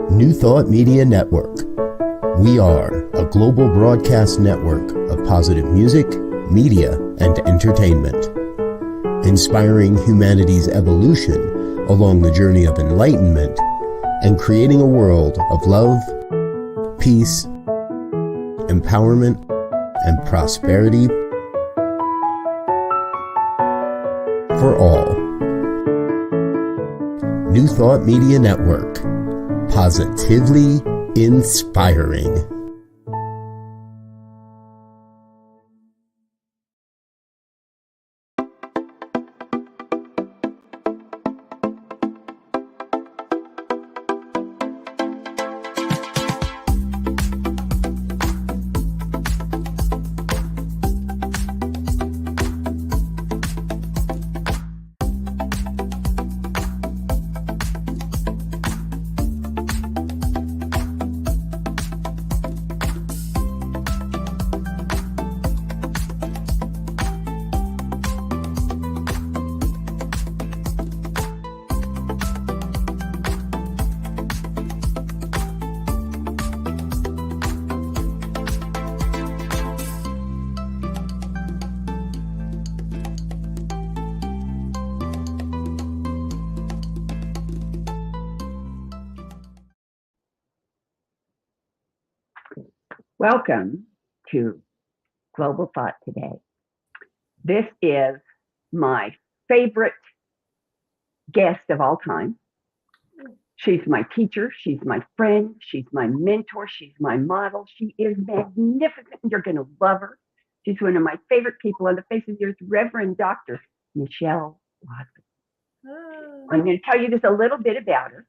New Thought Media Network. We are a global broadcast network of positive music, media, and entertainment, inspiring humanity's evolution along the journey of enlightenment and creating a world of love, peace, empowerment, and prosperity for all. New Thought Media Network. Positively inspiring. Welcome to Global Thought Today. This is my favorite guest of all time. She's my teacher, she's my friend, she's my mentor, she's my model. She is magnificent. You're going to love her. She's one of my favorite people on the face of the earth, Reverend Dr. Michelle Wadleigh. I'm going to tell you just a little bit about her.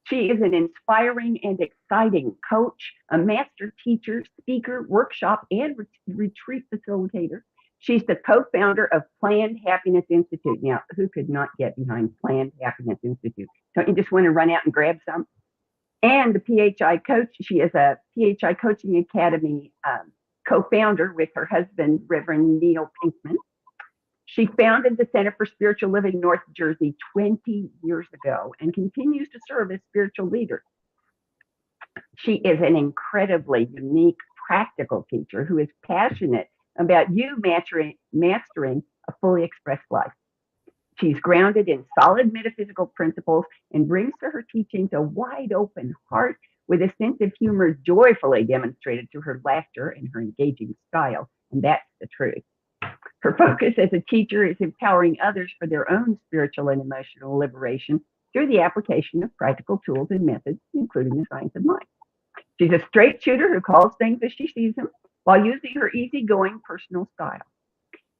She is an inspiring and exciting coach, a master teacher, speaker, workshop, and retreat facilitator. She's the co-founder of Planned Happiness Institute. Now, who could not get behind Planned Happiness Institute? Don't you just want to run out and grab some? And the PHI coach. She is a PHI Coaching Academy co-founder with her husband, Reverend Neil Pinkman. She founded the Center for Spiritual Living North Jersey 20 years ago and continues to serve as spiritual leader. She is an incredibly unique, practical teacher who is passionate about you mastering a fully expressed life. She's grounded in solid metaphysical principles and brings to her teachings a wide open heart with a sense of humor joyfully demonstrated through her laughter and her engaging style. And that's the truth. Her focus as a teacher is empowering others for their own spiritual and emotional liberation through the application of practical tools and methods, including the science of mind. She's a straight shooter who calls things as she sees them while using her easygoing personal style.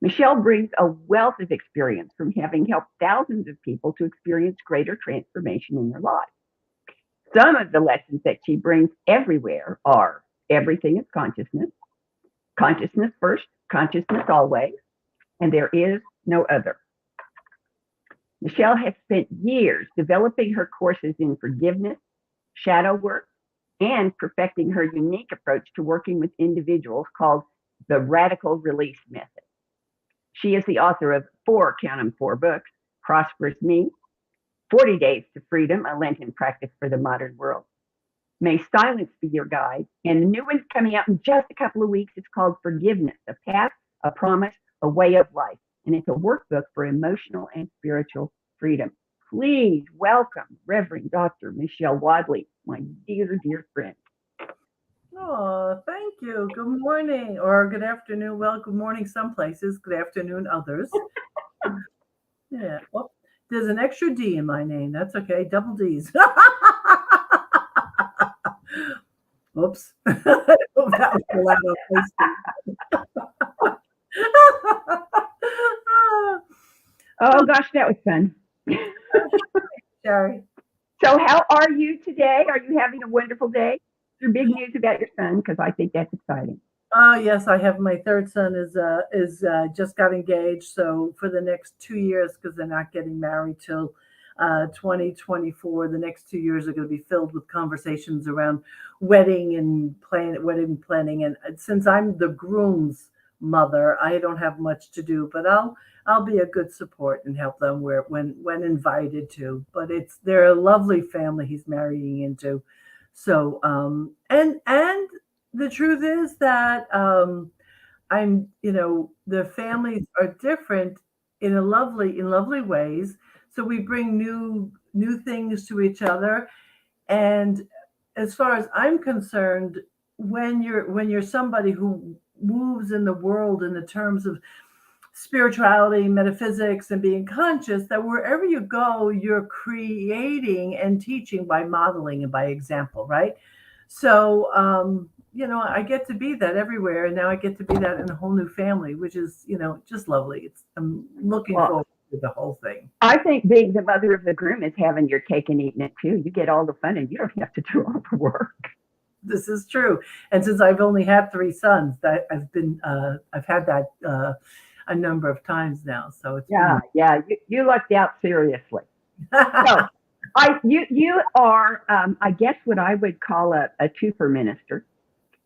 Michelle brings a wealth of experience from having helped thousands of people to experience greater transformation in their lives. Some of the lessons that she brings everywhere are everything is consciousness, consciousness first, consciousness always, and there is no other. Michelle has spent years developing her courses in forgiveness, shadow work, and perfecting her unique approach to working with individuals called the Radical Release Method. She is the author of 4 books, Prosperous Me, 40 Days to Freedom, a Lenten Practice for the Modern World, May Silence Be Your Guide, and the new one's coming out in just a couple of weeks. It's called Forgiveness, a Path, a Promise, a Way of Life, and it's a workbook for emotional and spiritual freedom. Please welcome Reverend Dr. Michelle Wadleigh, my dear, dear friend. Oh, thank you. Good morning or good afternoon. Well, good morning some places, good afternoon others. Yeah. Oh, there's an extra D in my name. That's okay. Double D's. Oops. That was loud on Oh gosh, that was fun. Sharri. So how are you today? Are you having a wonderful day? Is there big news about your son? Because I think that's exciting. Oh yes, I have my third son is just got engaged. So for the next 2 years, because they're not getting married till 2024, the next 2 years are going to be filled with conversations around wedding planning. And since I'm the groom's mother, I don't have much to do, but I'll be a good support and help them where when invited to. But they're a lovely family he's marrying into. So and the truth is that the families are different in lovely ways. So we bring new things to each other. And as far as I'm concerned, when you're somebody who moves in the world in the terms of spirituality, metaphysics, and being conscious, that wherever you go, you're creating and teaching by modeling and by example, right? So, I get to be that everywhere, and now I get to be that in a whole new family, which is, just lovely. I'm looking Well, forward to the whole thing. I think being the mother of the groom is having your cake and eating it too. You get all the fun and you don't have to do all the work. This is true, and since I've only had 3 sons, that I've had that a number of times now. So it's Yeah. You lucked out seriously. So you are, I guess, what I would call a twofer minister,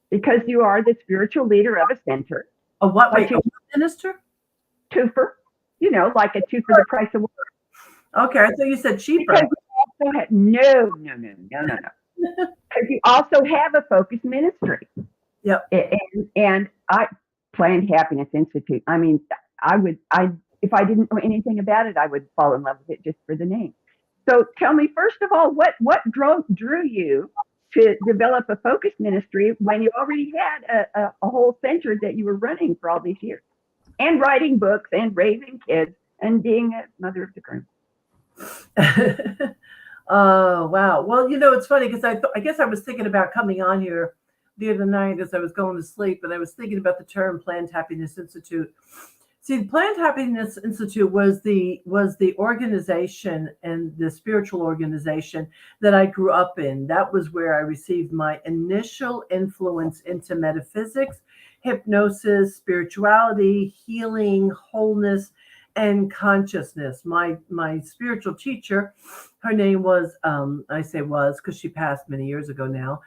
because you are the spiritual leader of a center. a what? But Wait, you a what minister? twofer, like a two for the price of one. Okay, I thought you said cheaper. Because you also have, no. Because you also have a focused ministry. Yep. And I Planned Happiness Institute. I mean, if I didn't know anything about it, I would fall in love with it just for the name. So tell me, first of all, what drew you to develop a focused ministry when you already had a whole center that you were running for all these years, and writing books and raising kids and being a mother of the groom? Oh, wow. Well, it's funny because I guess I was thinking about coming on here the other night as I was going to sleep, and I was thinking about the term Planned Happiness Institute. See, the Planned Happiness Institute was the organization and the spiritual organization that I grew up in. That was where I received my initial influence into metaphysics, hypnosis, spirituality, healing, wholeness, and consciousness. My spiritual teacher, her name was, I say was because she passed many years ago now,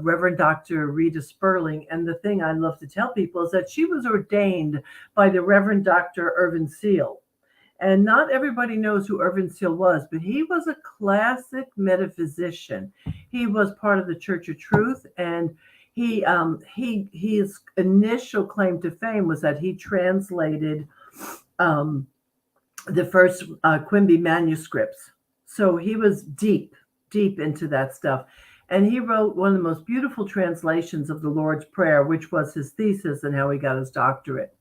Reverend Dr. Rita Sperling. And the thing I love to tell people is that she was ordained by the Reverend Dr. Irvin Seal. And not everybody knows who Irvin Seal was, but he was a classic metaphysician. He was part of the Church of Truth, and his initial claim to fame was that he translated the first Quimby manuscripts. So he was deep into that stuff. And he wrote one of the most beautiful translations of the Lord's Prayer, which was his thesis and how he got his doctorate.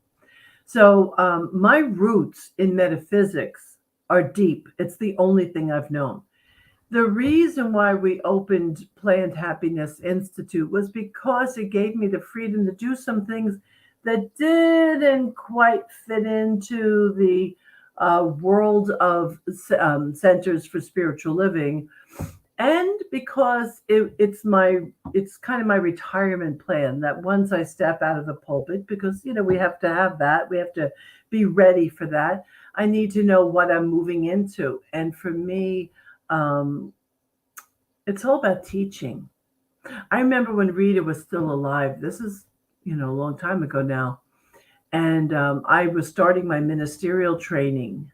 So my roots in metaphysics are deep. It's the only thing I've known. The reason why we opened Planned Happiness Institute was because it gave me the freedom to do some things that didn't quite fit into the world of centers for spiritual living, and because it's kind of my retirement plan, that once I step out of the pulpit, because we have to have that, we have to be ready for that, I need to know what I'm moving into. And for me, it's all about teaching. I remember when Rita was still alive. This is a long time ago now. And I was starting my ministerial training,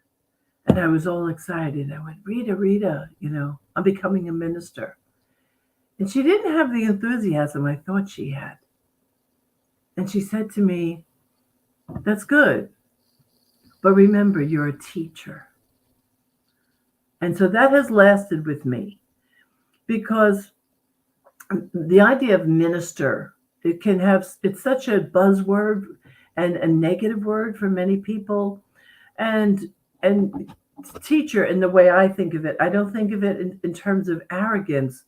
and I was all excited. I went, Rita, I'm becoming a minister. And she didn't have the enthusiasm I thought she had. And she said to me, that's good, but remember, you're a teacher. And so that has lasted with me, because the idea of minister, it's such a buzzword and a negative word for many people. And teacher, in the way I think of it, I don't think of it in terms of arrogance,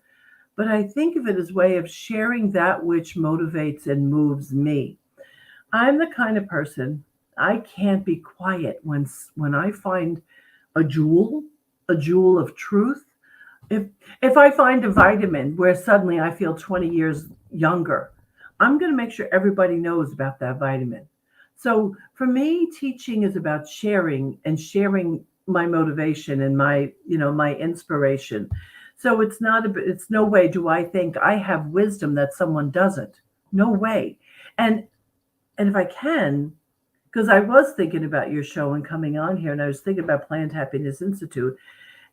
but I think of it as a way of sharing that which motivates and moves me. I'm the kind of person, I can't be quiet when I find a jewel of truth. If I find a vitamin where suddenly I feel 20 years younger, I'm going to make sure everybody knows about that vitamin. So for me, teaching is about sharing my motivation and my inspiration. So it's no way do I think I have wisdom that someone doesn't. No way. And if I can, because I was thinking about your show and coming on here, and I was thinking about Planned Happiness Institute,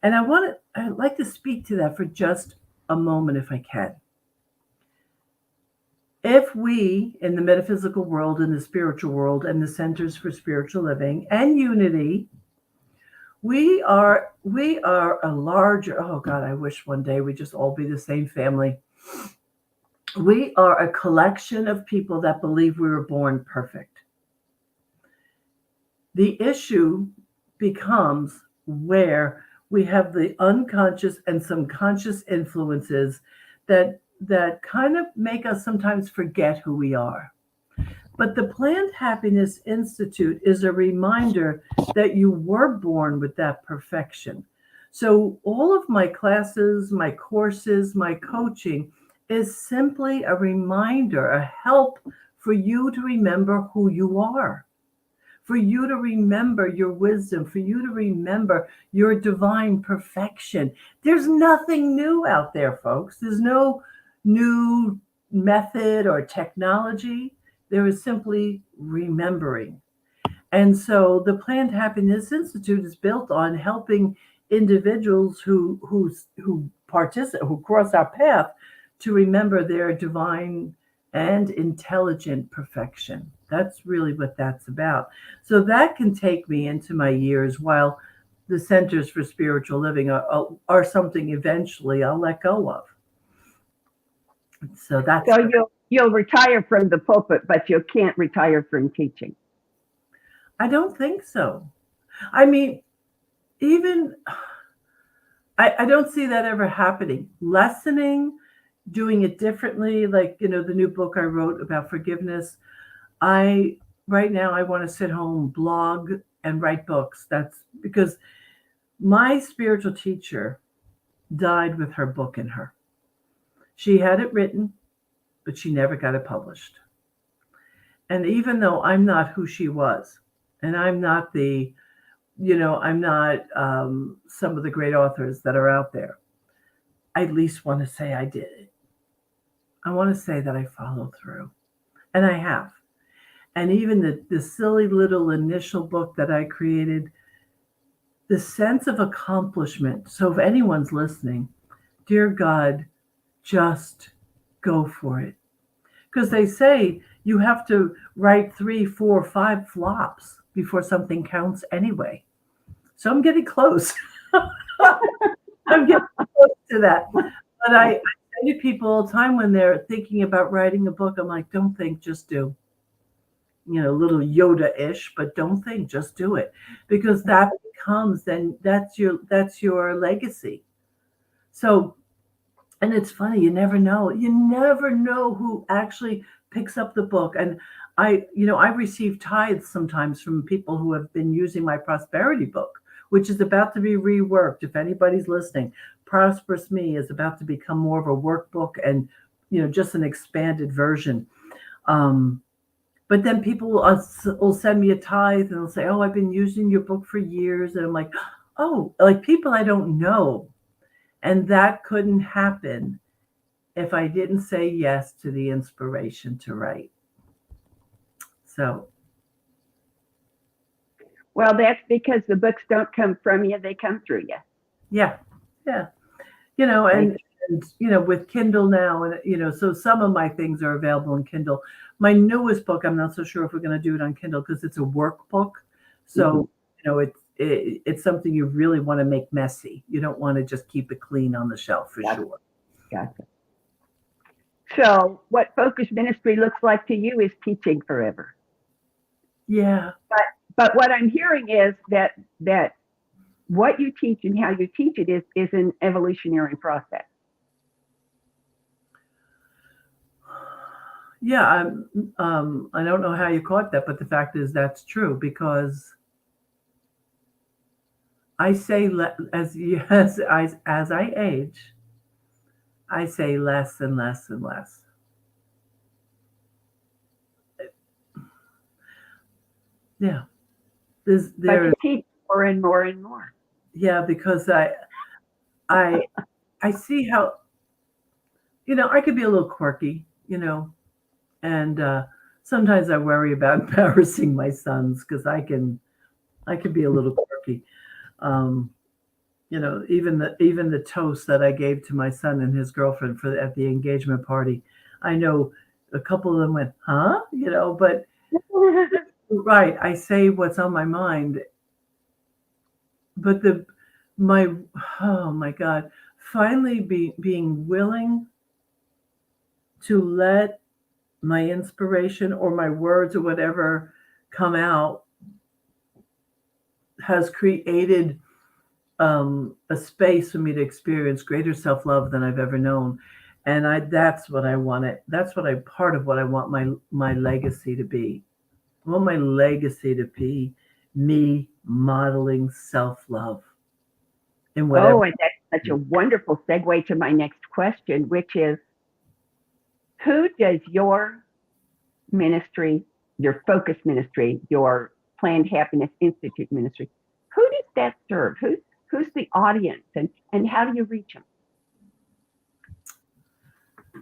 and I'd like to speak to that for just a moment, if I can. If we in the metaphysical world, in the spiritual world, and the centers for spiritual living and unity, we are a larger, oh God, I wish one day we just all be the same family. We are a collection of people that believe we were born perfect. The issue becomes where we have the unconscious and some conscious influences that kind of make us sometimes forget who we are. But the Planned Happiness Institute is a reminder that you were born with that perfection. So all of my classes, my courses, my coaching is simply a reminder, a help for you to remember who you are, for you to remember your wisdom, for you to remember your divine perfection. There's nothing new out there, folks. There's no new method or technology. There is simply remembering. And so the Planned Happiness Institute is built on helping individuals who participate, who cross our path, to remember their divine and intelligent perfection. That's really what that's about. So that can take me into my years, while the Centers for Spiritual Living are something eventually I'll let go of. So that's So you'll retire from the pulpit, but you can't retire from teaching. I don't think so. I mean, even I don't see that ever happening. Lessening, doing it differently, like, the new book I wrote about forgiveness. Right now I want to sit home, blog, and write books. That's because my spiritual teacher died with her book in her. She had it written, but she never got it published. And even though I'm not who she was, and I'm not I'm not some of the great authors that are out there, I at least want to say I did it. I want to say that I followed through, and I have. And even the silly little initial book that I created, the sense of accomplishment. So if anyone's listening, dear God, just go for it. Because they say you have to write 3, 4, 5 flops before something counts anyway. So I'm getting close. I'm getting close to that. But I say to people all the time when they're thinking about writing a book, I'm like, don't think, just do. Little Yoda-ish, but don't think, just do it. Because that becomes, then that's your legacy. So, and it's funny, you never know who actually picks up the book. And I receive tithes sometimes from people who have been using my prosperity book, which is about to be reworked. If anybody's listening, Prosperous Me is about to become more of a workbook and, just an expanded version. But then people will send me a tithe and they'll say, oh, I've been using your book for years. And I'm like, oh, like people I don't know. And that couldn't happen if I didn't say yes to the inspiration to write. So. Well, that's because the books don't come from you, they come through you. Yeah. And with Kindle now, and, so some of my things are available in Kindle. My newest book, I'm not so sure if we're going to do it on Kindle because it's a workbook. So, it's something you really want to make messy. You don't want to just keep it clean on the shelf for sure. Gotcha. So what Focus Ministry looks like to you is teaching forever. Yeah. But what I'm hearing is that what you teach and how you teach it is an evolutionary process. Yeah, I don't know how you caught that, but the fact is that's true, because I say as I age, I say less and less and less. Yeah, But you teach more and more and more. Yeah, because I see how I could be a little quirky, and sometimes I worry about embarrassing my sons because I can be a little quirky. Um, even the toast that I gave to my son and his girlfriend at the engagement party, I know a couple of them went, huh? But right, I say what's on my mind. But my oh my God, finally being willing to let my inspiration or my words or whatever come out has created a space for me to experience greater self-love than I've ever known. And that's what I want it. That's part of what I want my legacy to be. I want my legacy to be me modeling self-love in whatever. Oh, and that's such a wonderful segue to my next question, which is, who does your ministry, your focus ministry, your Planned Happiness Institute ministry, who does that serve? Who's the audience, and how do you reach them?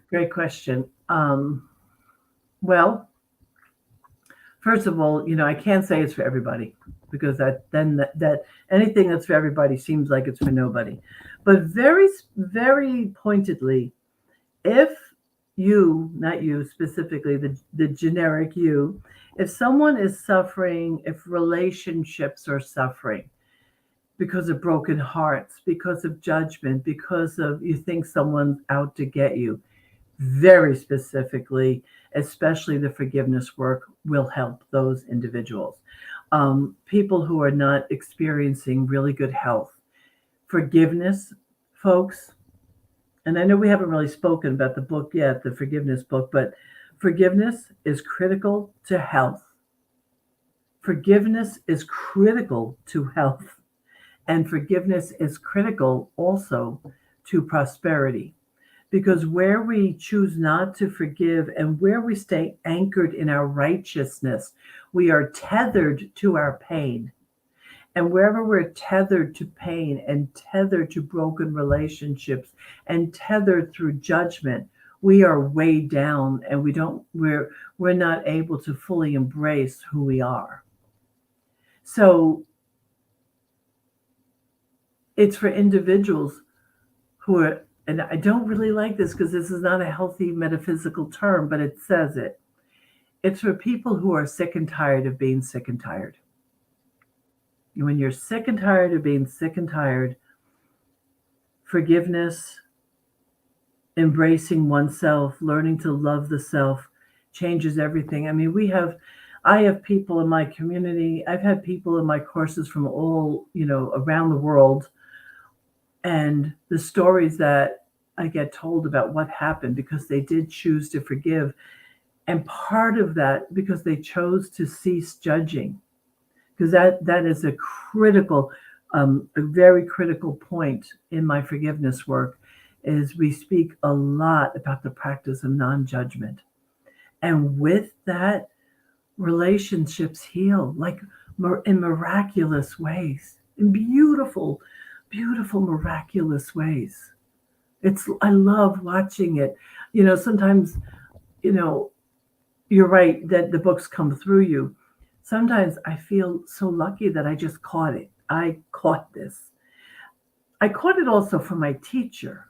Great question. Well, first of all, I can't say it's for everybody, because that anything that's for everybody seems like it's for nobody. But very, very pointedly, if you, not you specifically, the generic you, if someone is suffering, if relationships are suffering because of broken hearts, because of judgment, because of you think someone's out to get you, very specifically, especially the forgiveness work will help those individuals. People who are not experiencing really good health. Forgiveness, folks, and I know we haven't really spoken about the book yet, the forgiveness book, but forgiveness is critical to health. Forgiveness is critical to health. And forgiveness is critical also to prosperity. Because where we choose not to forgive and where we stay anchored in our righteousness, we are tethered to our pain. And wherever we're tethered to pain and tethered to broken relationships and tethered through judgment, we are weighed down, and we're not able to fully embrace who we are. So it's for individuals who are, and I don't really like this because this is not a healthy metaphysical term, but it says it. It's for people who are sick and tired of being sick and tired. When you're sick and tired of being sick and tired, forgiveness, embracing oneself, learning to love the self changes everything. I mean, I have people in my community. I've had people in my courses from all, around the world. And the stories that I get told about what happened because they did choose to forgive. And part of that, because they chose to cease judging, because that is a critical, a very critical point in my forgiveness work, is we speak a lot about the practice of non-judgment. And with that, relationships heal, like in miraculous ways, in beautiful, beautiful, miraculous ways. I love watching it. Sometimes, you're right that the books come through you. Sometimes I feel so lucky that I just caught it. I caught this. I caught it also from my teacher.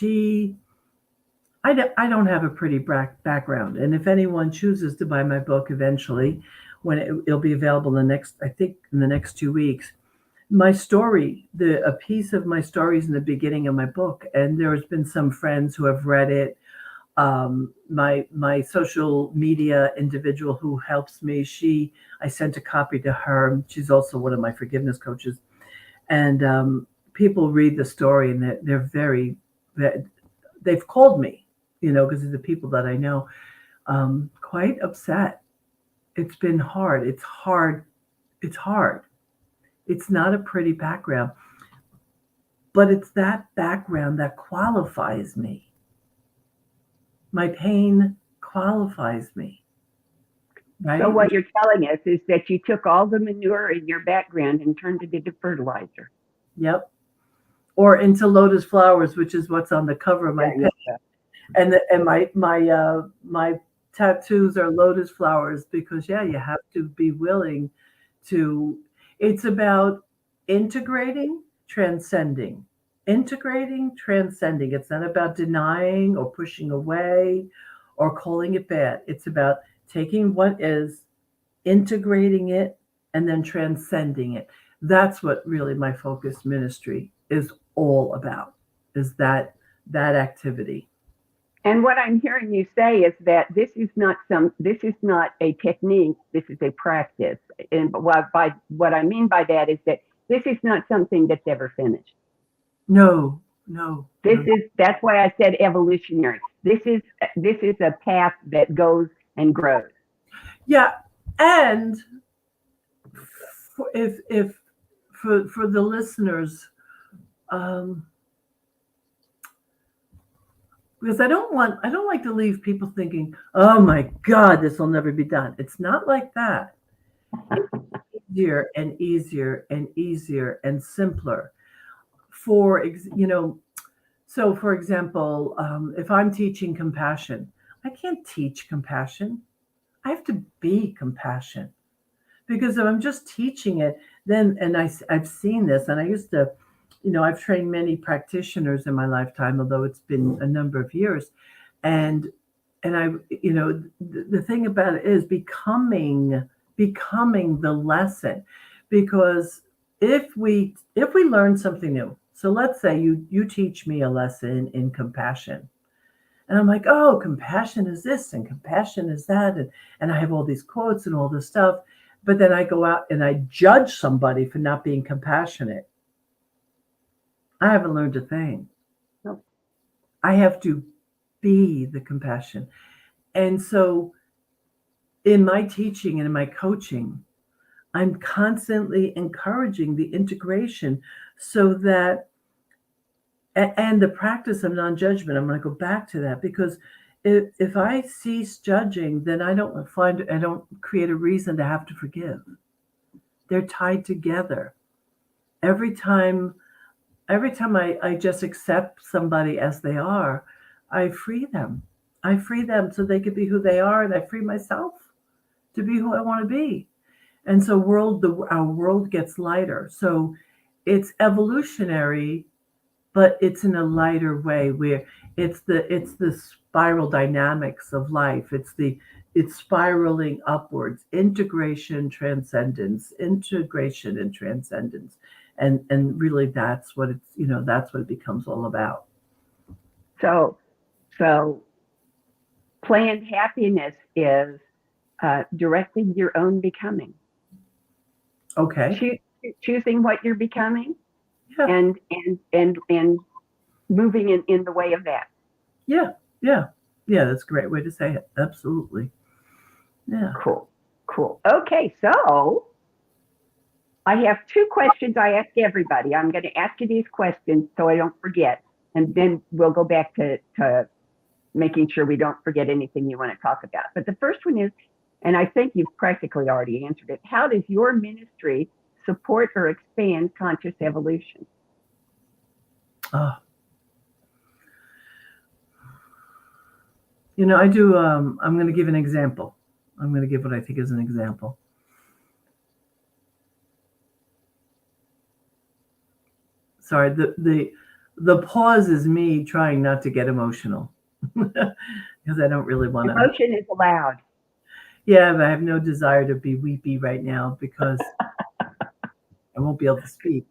I don't have a pretty background. And if anyone chooses to buy my book eventually, when it'll be available in the next 2 weeks, my story, a piece of my story is in the beginning of my book. And there has been some friends who have read it. My social media individual who helps me, I sent a copy to her. She's also one of my forgiveness coaches. And people read the story and they've called me, because of the people that I know, quite upset. It's been hard. It's hard. It's hard. It's not a pretty background, but it's that background that qualifies me. My pain qualifies me. Right? So what you're telling us is that you took all the manure in your background and turned it into fertilizer. Yep. Or into lotus flowers, which is what's on the cover of my page. Yeah. And my tattoos are lotus flowers because, yeah, you have to be willing to. It's about integrating, transcending. Integrating, transcending. It's not about denying or pushing away or calling it bad. It's about taking what is, integrating it, and then transcending it. That's what really my focus ministry is all about, is that activity. And what I'm hearing you say is that this is not a technique, this is a practice. And what I mean by that is that this is not something that's ever finished. No. That's why I said evolutionary. This is a path that goes and grows. Yeah, and if for the listeners, because I don't like to leave people thinking, oh my God, this will never be done. It's not like that. It's easier and easier and easier and simpler. So for example, if I'm teaching compassion, I can't teach compassion. I have to be compassion, because if I'm just teaching it, then, and I've seen this, and I used to, I've trained many practitioners in my lifetime, although it's been a number of years, and I, the thing about it is becoming the lesson, because if we learn something new, so let's say you teach me a lesson in compassion. And I'm like, oh, compassion is this and compassion is that. And I have all these quotes and all this stuff. But then I go out and I judge somebody for not being compassionate. I haven't learned a thing. No. I have to be the compassion. And so in my teaching and in my coaching, I'm constantly encouraging the integration so that, and the practice of non-judgment, I'm going to go back to that, because if I cease judging, then I don't create a reason to have to forgive. They're tied together. Every time I just accept somebody as they are, I free them. I free them so they could be who they are, and I free myself to be who I want to be. And so our world gets lighter. So it's evolutionary, but it's in a lighter way, where it's the spiral dynamics of life. It's spiraling upwards, integration, transcendence, integration and transcendence. And really that's what it becomes all about. So planned happiness is directing your own becoming. Okay. Choosing what you're becoming. Yeah. And moving in the way of that. Yeah, that's a great way to say it. Absolutely. Yeah. Cool. Okay, so I have two questions I ask everybody. I'm going to ask you these questions so I don't forget, and then we'll go back to making sure we don't forget anything you want to talk about. But the first one is, and I think you've practically already answered it, how does your ministry support or expand conscious evolution? I do. I'm going to give an example. I'm going to give what I think is an example. Sorry, the pause is me trying not to get emotional because I don't really want to. Emotion is allowed. Yeah, but I have no desire to be weepy right now because I won't be able to speak.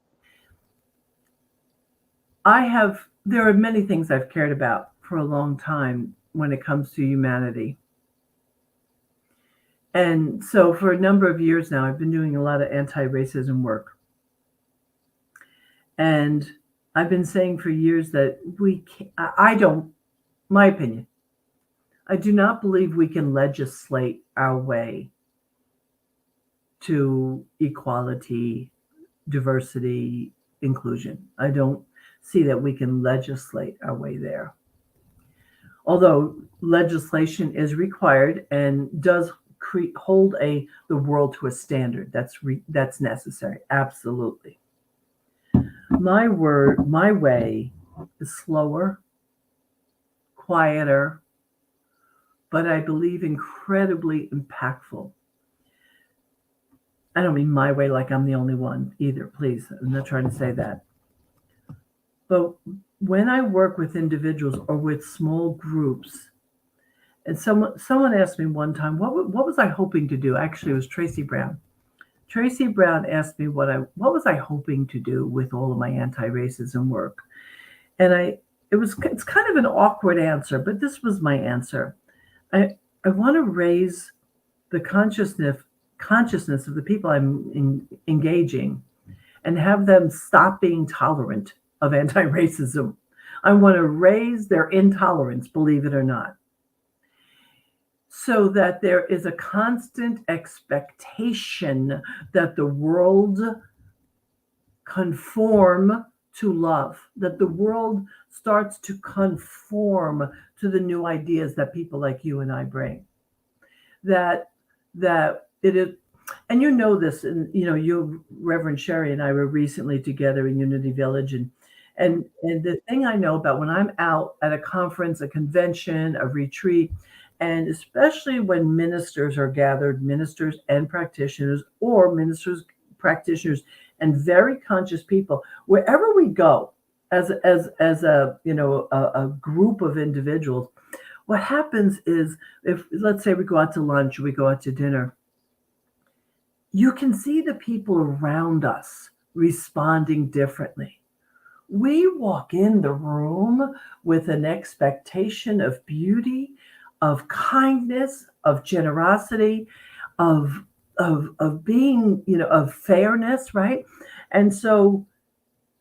There are many things I've cared about for a long time when it comes to humanity. And so for a number of years now, I've been doing a lot of anti-racism work. And I've been saying for years that my opinion, I do not believe we can legislate our way to equality, diversity, inclusion. I don't see that we can legislate our way there. Although legislation is required and does hold the world to a standard, that's necessary, absolutely. My way is slower, quieter, but I believe incredibly impactful. I don't mean my way like I'm the only one either, please. I'm not trying to say that. But when I work with individuals or with small groups, and someone asked me one time, what was I hoping to do? Actually, it was Tracy Brown. Tracy Brown asked me what was I hoping to do with all of my anti-racism work. And it's kind of an awkward answer, but this was my answer. I want to raise the consciousness of the people I'm engaging and have them stop being tolerant of anti-racism. I want to raise their intolerance, believe it or not, so that there is a constant expectation that the world conform to love, that the world starts to conform to the new ideas that people like you and I bring. That it is, and you know this, and you, Reverend Sharri, and I were recently together in Unity Village, and the thing I know about when I'm out at a conference, a convention, a retreat, and especially when ministers are gathered, ministers and practitioners, or ministers, practitioners, and very conscious people, wherever we go as a group of individuals, what happens is, if let's say we go out to lunch, we go out to dinner, you can see the people around us responding differently. We walk in the room with an expectation of beauty, of kindness, of generosity, of being, of fairness, right? And so,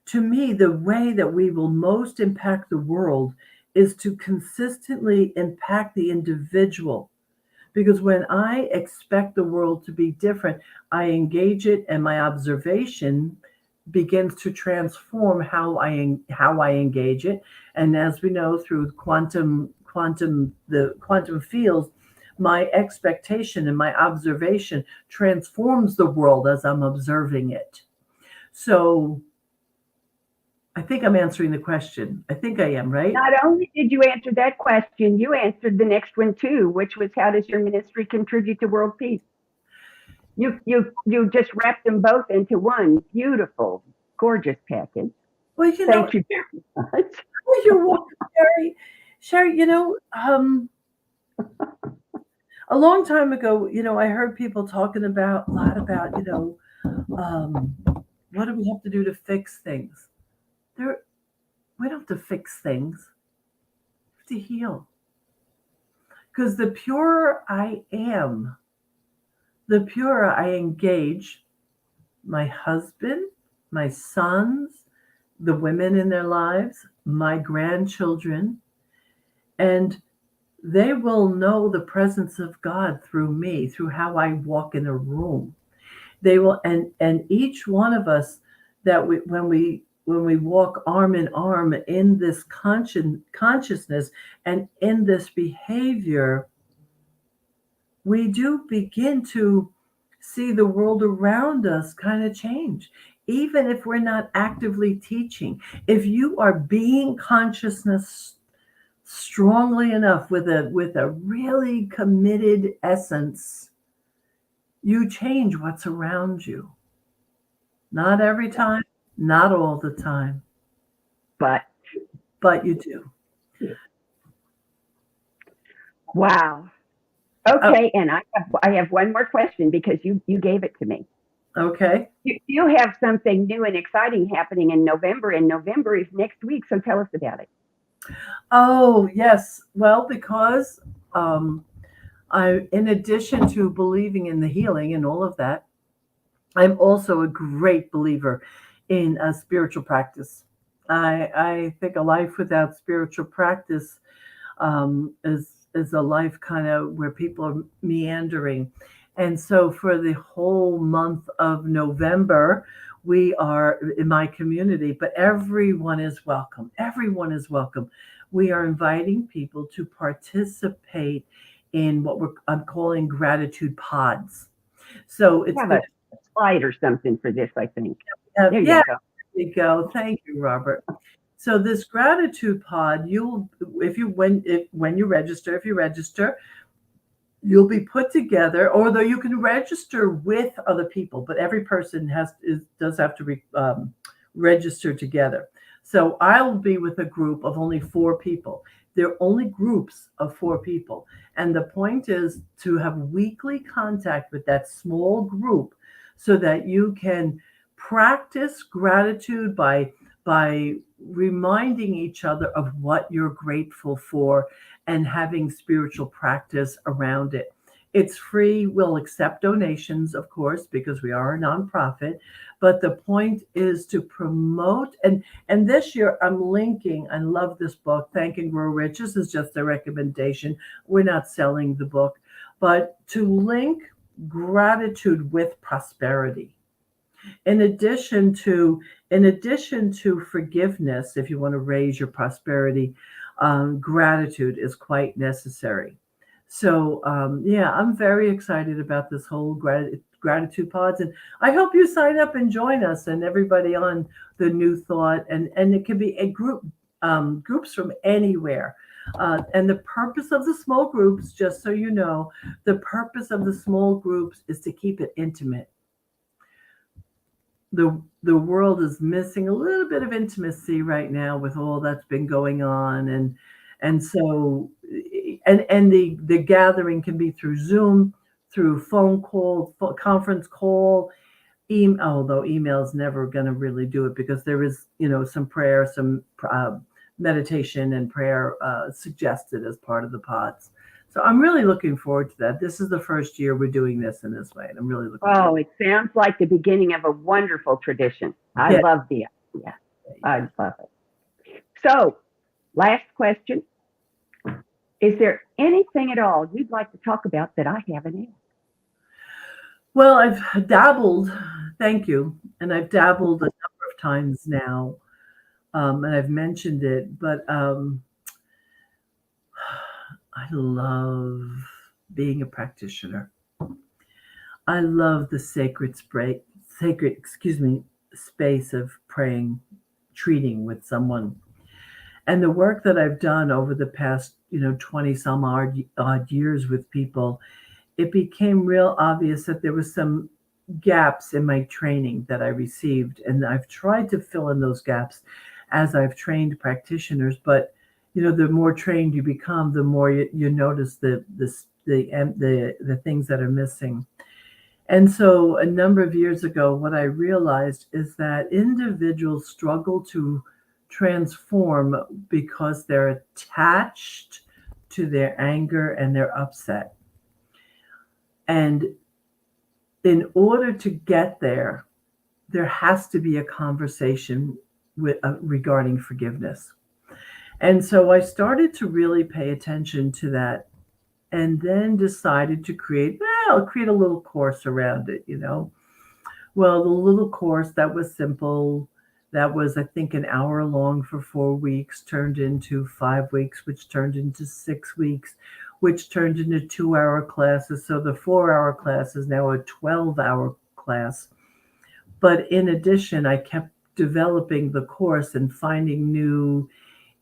to me, the way that we will most impact the world is to consistently impact the individual. Because when I expect the world to be different, I engage it, and my observation begins to transform how I engage it. And as we know through the quantum fields, my expectation and my observation transforms the world as I'm observing it. So I think I'm answering the question. I think I am, right? Not only did you answer that question, you answered the next one too, which was, how does your ministry contribute to world peace? You just wrapped them both into one beautiful, gorgeous package. Well, thank you very much. You're welcome, Sharri. Sharri, a long time ago, I heard people talking a lot about, what do we have to do to fix things? We don't have to fix things. We have to heal. Because the purer I am, the purer I engage my husband, my sons, the women in their lives, my grandchildren, and they will know the presence of God through me, through how I walk in a room. They will, and each one of us, that when we walk arm in arm in this consciousness and in this behavior, we do begin to see the world around us kind of change, even if we're not actively teaching. If you are being consciousness strongly enough with a really committed essence, you change what's around you. Not every time, not all the time, but you do. Wow. Okay, and I have one more question, because you gave it to me. Okay. You have something new and exciting happening in November, and November is next week, so tell us about it. Oh, yes. Well, because in addition to believing in the healing and all of that, I'm also a great believer in a spiritual practice. I think a life without spiritual practice is a life kind of where people are meandering. And so for the whole month of November, we are in my community, but everyone is welcome. Everyone is welcome. We are inviting people to participate in what I'm calling gratitude pods. So it's have a slide or something for this, I think. There you go. Thank you, Robert. So this gratitude pod, when you register, You'll be put together, although you can register with other people, but every person does have to register together. So I'll be with a group of only 4 people. They're only groups of 4 people. And the point is to have weekly contact with that small group so that you can practice gratitude by reminding each other of what you're grateful for and having spiritual practice around it. It's free. We'll accept donations, of course, because we are a nonprofit. But the point is to promote, and this year I'm linking. I love this book, Thank and Grow Rich. This is just a recommendation. We're not selling the book, but to link gratitude with prosperity. In addition to forgiveness, if you want to raise your prosperity, gratitude is quite necessary. So yeah, I'm very excited about this whole gratitude pods, and I hope you sign up and join us and everybody on the New Thought, and it can be a groups from anywhere. And the purpose of the small groups, just so you know, the purpose of the small groups is to keep it intimate. The world is missing a little bit of intimacy right now with all that's been going on, and so the gathering can be through Zoom, through phone call, conference call, email. Although email is never going to really do it because there is some prayer, some meditation and prayer suggested as part of the pods. So I'm really looking forward to that. This is the first year we're doing this in this way, and I'm really looking forward. It sounds like the beginning of a wonderful tradition. I love the idea. I love it. So, last question. Is there anything at all you'd like to talk about that I haven't asked? Well, I've dabbled, thank you, and I've dabbled a number of times now, and I've mentioned it, but I love being a practitioner. I love the sacred space of praying, treating with someone. And the work that I've done over the past, 20 some odd years with people, it became real obvious that there was some gaps in my training that I received. And I've tried to fill in those gaps as I've trained practitioners. But, the more trained you become, the more you notice the things that are missing. And so a number of years ago, what I realized is that individuals struggle to transform because they're attached to their anger and their upset. And in order to get there, there has to be a conversation regarding forgiveness. And so I started to really pay attention to that, and then decided to create a little course around it, Well, the little course that was simple, that was, I think, an hour long for 4 weeks, turned into 5 weeks, which turned into 6 weeks, which turned into 2-hour classes. So the 4-hour class is now a 12-hour class. But in addition, I kept developing the course and finding new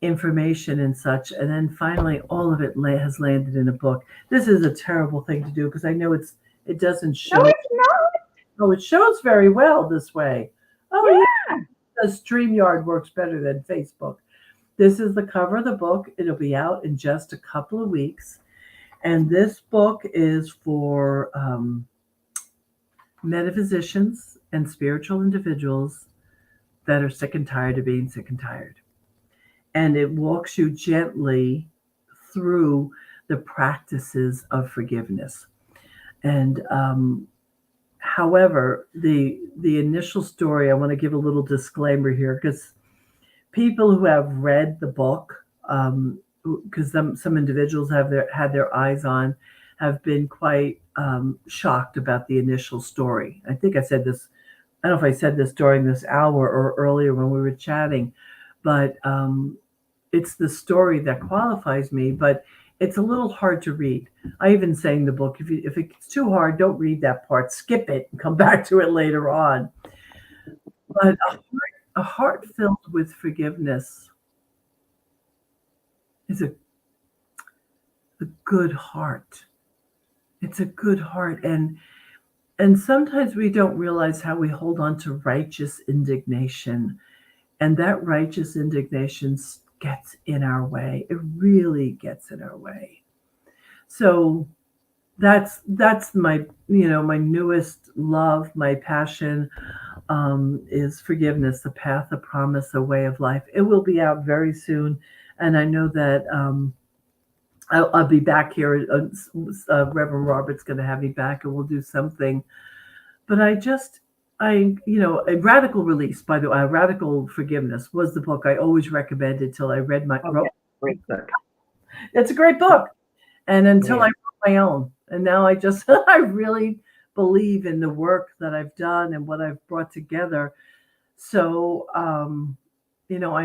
information and such. And then finally, all of it has landed in a book. This is a terrible thing to do because I know it doesn't show. No, it's not. Oh, it shows very well this way. Oh, Yeah. The StreamYard works better than Facebook. This is the cover of the book. It'll be out in just a couple of weeks. And this book is for metaphysicians and spiritual individuals that are sick and tired of being sick and tired. And it walks you gently through the practices of forgiveness. And however, the initial story, I want to give a little disclaimer here, because people who have read the book, because some individuals had their eyes on, have been quite shocked about the initial story. I think I said this, I don't know if I said this during this hour or earlier when we were chatting, but it's the story that qualifies me, but it's a little hard to read. I even say in the book, if it's too hard, don't read that part, skip it and come back to it later on. But a heart filled with forgiveness is a good heart. it's a good heart. And sometimes we don't realize how we hold on to righteous indignation. And that righteous indignation gets in our way. It really gets in our way. So that's my, my newest love, my passion, is Forgiveness, the Path, the Promise, a Way of Life. It will be out very soon. And I know that I'll be back here. Reverend Robert's going to have me back, and we'll do something. But a Radical Release, by the way, Radical Forgiveness was the book I always recommended till I read my. Great book. It's a great book, and until I wrote my own, and now I just I really believe in the work that I've done and what I've brought together. So, I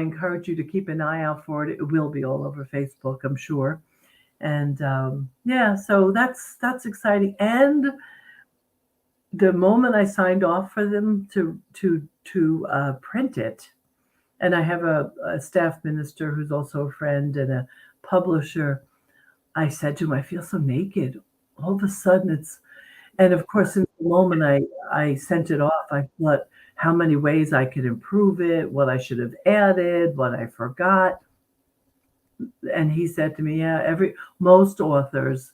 encourage you to keep an eye out for it. It will be all over Facebook, I'm sure. And so that's exciting. And the moment I signed off for them to print it, and I have a staff minister who's also a friend and a publisher, I said to him, I feel so naked. All of a sudden and of course, in the moment I sent it off, I thought how many ways I could improve it, what I should have added, what I forgot. And he said to me, most authors,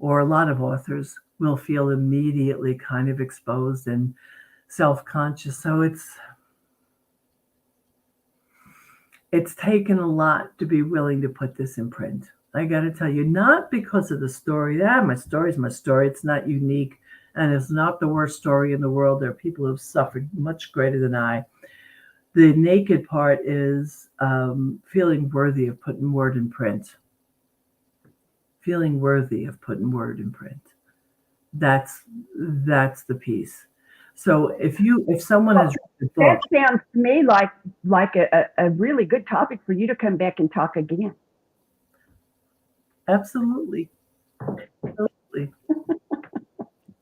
or a lot of authors, will feel immediately kind of exposed and self-conscious. So it's taken a lot to be willing to put this in print. I got to tell you, not because of the story. My story is my story. It's not unique, and it's not the worst story in the world. There are people who have suffered much greater than I. The naked part is feeling worthy of putting word in print. Feeling worthy of putting word in print. That's the piece. So if someone has read the book, that sounds to me like a really good topic for you to come back and talk again. Absolutely.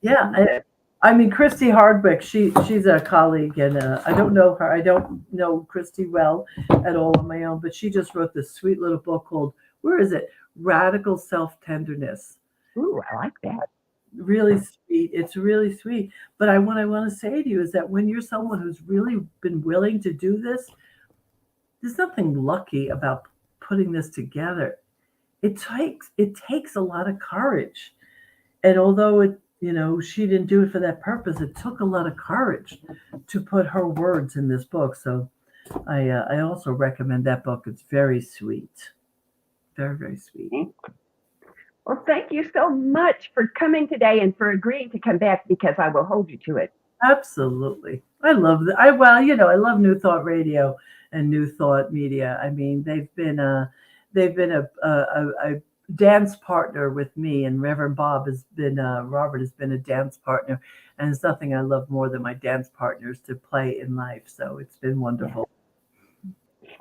Yeah. I mean, Christy Hardwick, she's a colleague, and I don't know her. I don't know Christy well at all on my own, but she just wrote this sweet little book called, where is it? Radical Self-Tenderness. Ooh, I like that. Really sweet. It's really sweet. But what I want to say to you is that when you're someone who's really been willing to do this, there's nothing lucky about putting this together. It takes a lot of courage. And although she didn't do it for that purpose, it took a lot of courage to put her words in this book. So I also recommend that book. It's very sweet. Very, very sweet. Well, thank you so much for coming today and for agreeing to come back, because I will hold you to it. Absolutely. I love that. I love New Thought Radio and New Thought Media. I mean, they've been a dance partner with me, and Reverend Robert has been a dance partner, and there's nothing I love more than my dance partners to play in life. So it's been wonderful.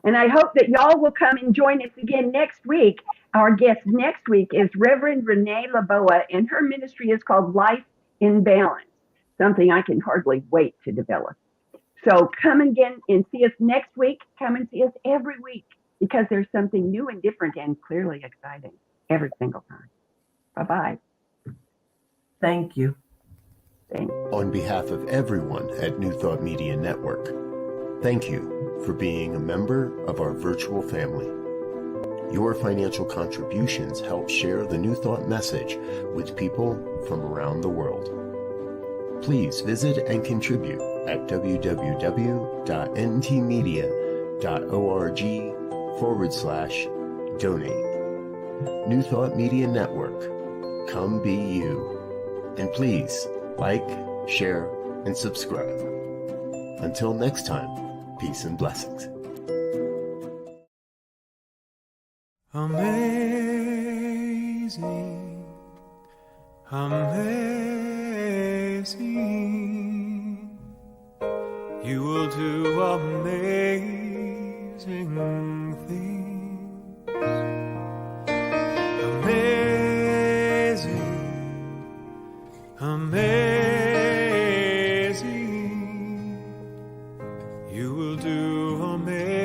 And I hope that y'all will come and join us again next week. Our guest next week is Reverend Renee Laboa, and her ministry is called Life in Balance, something I can hardly wait to develop. So come again and see us next week. Come and see us every week, because there's something new and different and clearly exciting every single time. Bye-bye. Thank you. Thanks. On behalf of everyone at New Thought Media Network, thank you for being a member of our virtual family. Your financial contributions help share the New Thought message with people from around the world. Please visit and contribute at www.ntmedia.org/donate. New Thought Media Network. Come be you. And please like, share, and subscribe. Until next time, peace and blessings. Amazing, amazing, you will do amazing things. Amazing, amazing, you will do amazing